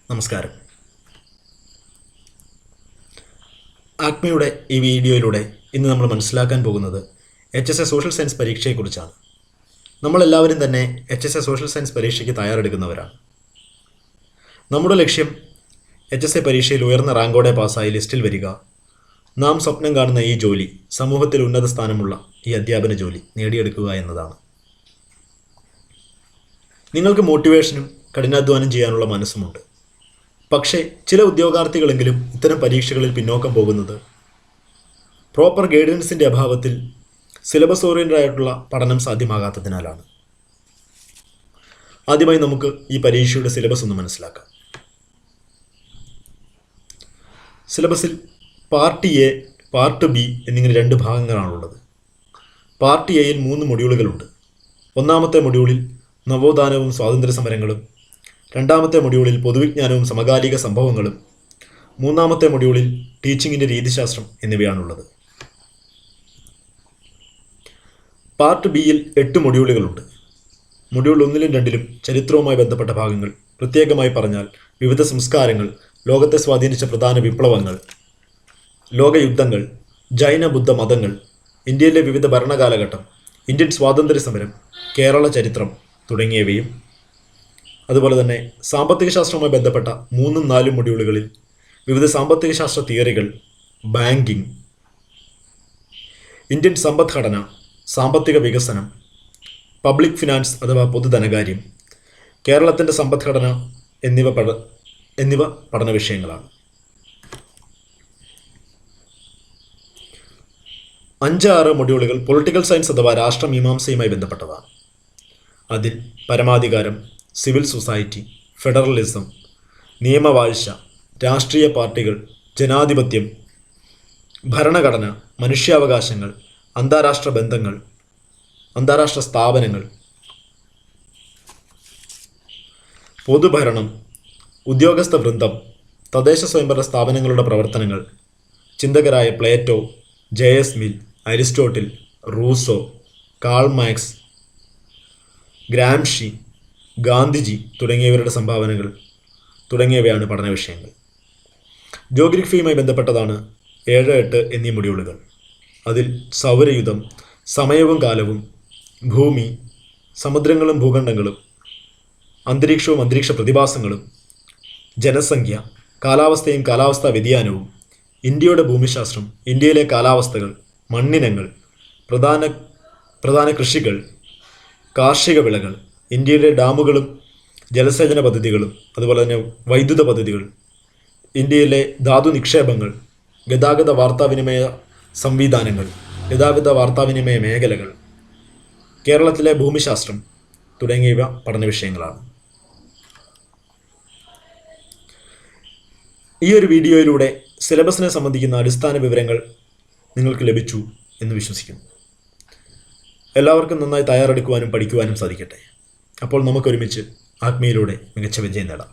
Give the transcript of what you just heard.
നമസ്കാരം. ആക്മിയുടെ ഈ വീഡിയോയിലൂടെ ഇന്ന് നമ്മൾ മനസ്സിലാക്കാൻ പോകുന്നത് HSA സോഷ്യൽ സയൻസ് പരീക്ഷയെക്കുറിച്ചാണ്. നമ്മളെല്ലാവരും തന്നെ HSA സോഷ്യൽ സയൻസ് പരീക്ഷയ്ക്ക് തയ്യാറെടുക്കുന്നവരാണ്. നമ്മുടെ ലക്ഷ്യം HSA പരീക്ഷയിൽ ഉയർന്ന റാങ്കോടെ പാസ്സായി ലിസ്റ്റിൽ വരിക, നാം സ്വപ്നം കാണുന്ന ഈ ജോലി, സമൂഹത്തിൽ ഉന്നത സ്ഥാനമുള്ള ഈ അധ്യാപന ജോലി നേടിയെടുക്കുക എന്നതാണ്. നിങ്ങൾക്ക് മോട്ടിവേഷനും കഠിനാധ്വാനം ചെയ്യാനുള്ള മനസ്സുമുണ്ട്. പക്ഷേ ചില ഉദ്യോഗാർത്ഥികളെങ്കിലും ഇത്തരം പരീക്ഷകളിൽ പിന്നോക്കം പോകുന്നത് പ്രോപ്പർ ഗൈഡൻസിൻ്റെ അഭാവത്തിൽ സിലബസ് ഓറിയൻറ്റഡ് ആയിട്ടുള്ള പഠനം സാധ്യമാകാത്തതിനാലാണ്. ആദ്യമായി നമുക്ക് ഈ പരീക്ഷയുടെ സിലബസ് ഒന്ന് മനസ്സിലാക്കാം. സിലബസിൽ പാർട്ട് എ, പാർട്ട് ബി എന്നിങ്ങനെ രണ്ട് ഭാഗങ്ങളാണുള്ളത്. പാർട്ട് എയിൽ 3 മൊഡ്യൂളുകളുണ്ട്. ഒന്നാമത്തെ മൊഡ്യൂളിൽ നവോത്ഥാനവും സ്വാതന്ത്ര്യ സമരങ്ങളും, രണ്ടാമത്തെ മൊഡ്യൂളിൽ പൊതുവിജ്ഞാനവും സമകാലിക സംഭവങ്ങളും, മൂന്നാമത്തെ മൊഡ്യൂളിൽ ടീച്ചിങ്ങിൻ്റെ രീതിശാസ്ത്രം എന്നിവയാണുള്ളത്. പാർട്ട് ബിയിൽ 8 മൊഡ്യൂളുകളുണ്ട്. മൊഡ്യൂൾ 1ലും 2ലും ചരിത്രവുമായി ബന്ധപ്പെട്ട ഭാഗങ്ങൾ, പ്രത്യേകമായി പറഞ്ഞാൽ വിവിധ സംസ്കാരങ്ങൾ, ലോകത്തെ സ്വാധീനിച്ച പ്രധാന വിപ്ലവങ്ങൾ, ലോകയുദ്ധങ്ങൾ, ജൈന ബുദ്ധ മതങ്ങൾ, ഇന്ത്യയിലെ വിവിധ ഭരണകാലഘട്ടം, ഇന്ത്യൻ സ്വാതന്ത്ര്യ സമരം, കേരള ചരിത്രം തുടങ്ങിയവയും, അതുപോലെ തന്നെ സാമ്പത്തിക ശാസ്ത്രവുമായി ബന്ധപ്പെട്ട 3ഉം 4ഉം മൊഡ്യൂളുകളിൽ വിവിധ സാമ്പത്തിക ശാസ്ത്ര തിയറികൾ, ബാങ്കിങ്, ഇന്ത്യൻ സമ്പദ്ഘടന, സാമ്പത്തിക വികസനം, പബ്ലിക് ഫിനാൻസ് അഥവാ പൊതുധനകാര്യം, കേരളത്തിൻ്റെ സമ്പദ്ഘടന എന്നിവ പഠന വിഷയങ്ങളാണ്. 5-6 മൊഡ്യൂളുകൾ പൊളിറ്റിക്കൽ സയൻസ് അഥവാ രാഷ്ട്രമീമാംസയുമായി ബന്ധപ്പെട്ടതാണ്. അതിൽ പരമാധികാരം, സിവിൽ സൊസൈറ്റി, ഫെഡറലിസം, നിയമവാഴ്ച, രാഷ്ട്രീയ പാർട്ടികൾ, ജനാധിപത്യം, ഭരണഘടന, മനുഷ്യാവകാശങ്ങൾ, അന്താരാഷ്ട്ര ബന്ധങ്ങൾ, അന്താരാഷ്ട്ര സ്ഥാപനങ്ങൾ, പൊതുഭരണം, ഉദ്യോഗസ്ഥ വൃന്ദം, തദ്ദേശ സ്വയംഭരണ സ്ഥാപനങ്ങളുടെ പ്രവർത്തനങ്ങൾ, ചിന്തകരായ Plato, JS Mill, Aristotle, Rousseau, Karl Marx, Gramsci, Gandhiji തുടങ്ങിയവരുടെ സംഭാവനകൾ തുടങ്ങിയവയാണ് പഠന വിഷയങ്ങൾ. ജോഗ്രഫിയുമായി ബന്ധപ്പെട്ടതാണ് 7, 8 എന്നീ മൊഡ്യൂളുകൾ. അതിൽ സൗരയുധം, സമയവും കാലവും, ഭൂമി, സമുദ്രങ്ങളും ഭൂഖണ്ഡങ്ങളും, അന്തരീക്ഷവും അന്തരീക്ഷ പ്രതിഭാസങ്ങളും, ജനസംഖ്യ, കാലാവസ്ഥയും കാലാവസ്ഥാ വ്യതിയാനവും, ഇന്ത്യയുടെ ഭൂമിശാസ്ത്രം, ഇന്ത്യയിലെ കാലാവസ്ഥകൾ, മണ്ണിനങ്ങൾ, പ്രധാന കൃഷികൾ, കാർഷിക വിളകൾ, ഇന്ത്യയിലെ ഡാമുകളും ജലസേചന പദ്ധതികളും, അതുപോലെ തന്നെ വൈദ്യുത പദ്ധതികൾ, ഇന്ത്യയിലെ ധാതു നിക്ഷേപങ്ങൾ, ഗതാഗത വാർത്താവിനിമയ സംവിധാനങ്ങൾ, ഗതാഗത വാർത്താവിനിമയ മേഖലകൾ, കേരളത്തിലെ ഭൂമിശാസ്ത്രം തുടങ്ങിയവ പഠന വിഷയങ്ങളാണ്. ഈ ഒരു വീഡിയോയിലൂടെ സിലബസിനെ സംബന്ധിക്കുന്ന അടിസ്ഥാന വിവരങ്ങൾ നിങ്ങൾക്ക് ലഭിച്ചു എന്ന് വിശ്വസിക്കുന്നു. എല്ലാവർക്കും നന്നായി തയ്യാറെടുക്കുവാനും പഠിക്കുവാനും സാധിക്കട്ടെ. അപ്പോൾ നമുക്കൊരുമിച്ച് ആത്മീയയിലൂടെ മികച്ച വിജയം നേടാം.